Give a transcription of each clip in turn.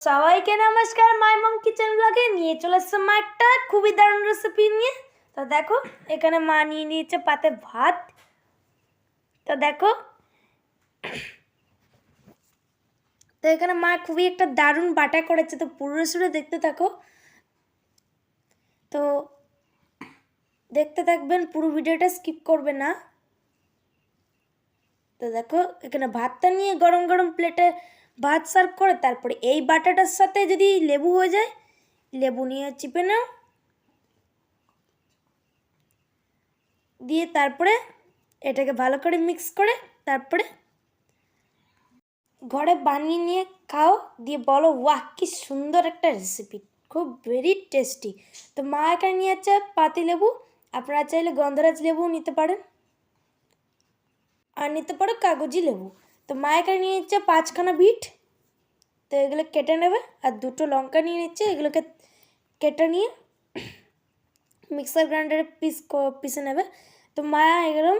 সবাইকে নমস্কার। মাই মম কিচেন ব্লগে নিয়ে চলে এসেছে মা একটা খুবই দারুণ রেসিপি নিয়ে। তো দেখো এখানে মা নিয়ে নিয়েছে পাতে ভাত। তো দেখো তো এখানে মা খুবই একটা দারুণ বাটা করেছে, তো পুরো রেসিপি দেখতে থাকো। তো দেখতে থাকবেন, পুরো ভিডিওটা স্কিপ করবে না। তো দেখো এখানে ভাতটা নিয়ে গরম গরম প্লেটে ভাত সার্ভ করে তারপরে এই বাটাটার সাথে যদি লেবু হয়ে যায়, লেবু নিয়ে চিপে নাও, দিয়ে তারপরে এটাকে ভালো করে মিক্স করে তারপরে ঘরে বানিয়ে নিয়ে খাও, দিয়ে বলো ওয়াহ কি সুন্দর একটা রেসিপি, খুব ভেরি টেস্টি। তো মা এখানে নিয়ে যাচ্ছে পাতি লেবু, আপনারা চাইলে গন্ধরাজ লেবু নিতে পারেন আর নিতে পারো কাগজি লেবু। তো মা এখানে নিয়ে যাচ্ছে 5খানা বিট, তো এগুলো কেটে নেবে, আর 2টো লঙ্কা নিয়ে নিচ্ছে, এগুলোকে কেটে নিয়ে মিক্সার গ্রাইন্ডারে পিষে নেবে। তো মা এরকম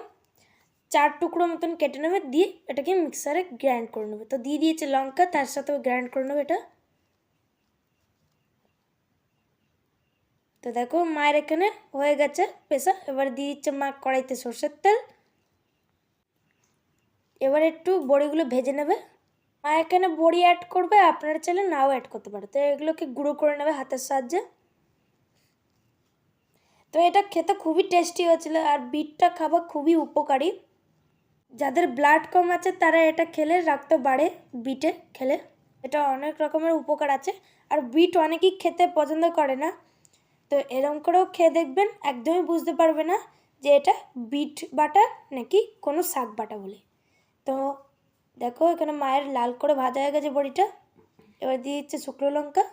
4 টুকরো মতন কেটে নেবে, দিয়ে এটাকে মিক্সারে গ্রাইন্ড করে নেবে। তো দিয়ে দিয়েছে লঙ্কা, তার সাথেও গ্রাইন্ড করে নেবে এটা। তো দেখো মায়ের এখানে হয়ে গেছে পেশা। এবার দিয়ে দিচ্ছে মা কড়াইতে সর্ষের তেল। এবার একটু বড়িগুলো ভেজে নেবে। মা এখানে বড়ি অ্যাড করবে, আপনারা চাইলে নাও অ্যাড করতে পারে। তো এগুলোকে গুঁড়ো করে নেবে হাতের সাহায্যে। তো এটা খেতে খুবই টেস্টি হয়েছিল, আর বিটটা খাওয়া খুবই উপকারী। যাদের ব্লাড কম আছে তারা এটা খেলে রক্ত বাড়ে, বিটে খেলে এটা অনেক রকমের উপকার আছে। আর বিট অনেকেই খেতে পছন্দ করে না, তো এরকম করেও খেয়ে দেখবেন, একদমই বুঝতে পারবে না যে এটা বিট বাটা নাকি কোনো শাক বাটা বলে। তো দেখো এখানে মায়ের লাল করে ভাজা হয়ে গেছে বড়িটা। এবার দিয়ে দিচ্ছে শুকনো লঙ্কা,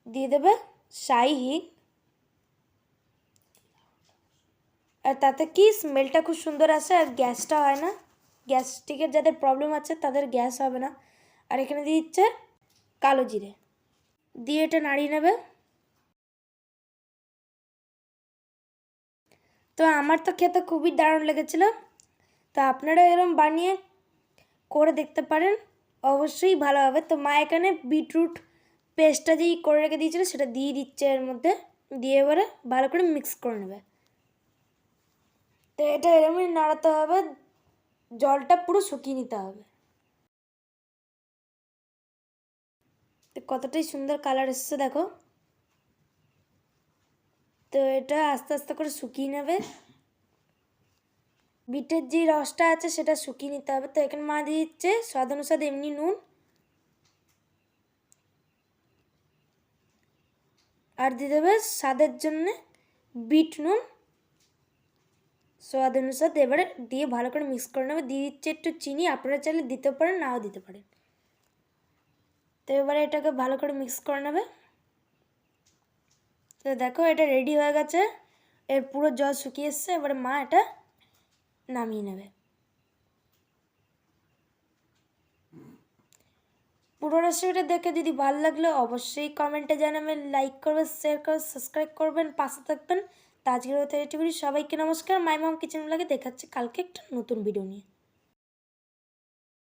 দিয়ে দেবে শাহি হিং, আর তাতে কি স্মেলটা খুব সুন্দর আসে আর গ্যাসটা হয় না। গ্যাস্ট্রিকের যাদের প্রবলেম আছে তাদের গ্যাস হবে না। আর এখানে দিয়ে দিচ্ছে কালো জিরে, দিয়ে এটা নাড়িয়ে নেবে। তো আমার তো খেতে খুবই দারুণ লেগেছিল, তো আপনারা এরকম বানিয়ে করে দেখতে পারেন, অবশ্যই ভালো হবে। তো মা এখানে বিটরুট পেস্টটা যেই করে রেখে দিয়েছিল সেটা দিয়ে দিচ্ছে এর মধ্যে, দিয়ে এবারে ভালো করে মিক্স করে নেবে। তো এটা এরকমই নাড়াতে হবে, জলটা পুরো শুকিয়ে নিতে হবে। তো কতটাই সুন্দর কালার এসছে দেখো। তো এটা আস্তে আস্তে করে শুকিয়ে নেবে, বিটের যে রসটা আছে সেটা শুকিয়ে নিতে হবে। তো এখানে মা দিয়ে দিচ্ছে স্বাদ অনুসারে এমনি নুন, আর দিয়ে দেবে স্বাদের জন্যে বিট নুন স্বাদ অনুসারে। এবারে দিয়ে ভালো করে মিক্স করে নেবে, দিয়ে দিচ্ছে একটু চিনি, আপনারা চাইলে দিতে পারেন নাও দিতে পারেন। তো এবারে এটাকে ভালো করে মিক্স করে নেবে। তো দেখো এটা রেডি হয়ে গেছে, এর পুরো জল শুকিয়ে এসছে। এবারে মা এটা নামিয়ে নেবে। পুরো রেসিপিটা দেখে যদি ভালো লাগলে অবশ্যই কমেন্টে জানাবেন, লাইক করবেন, শেয়ার করবেন, সাবস্ক্রাইব করবেন, পাশে থাকবেন। তো আজকের মতো এটুকুই, সবাইকে নমস্কার। মাই মম কিচেন ব্লগে দেখাচ্ছি কালকে একটা নতুন ভিডিও নিয়ে।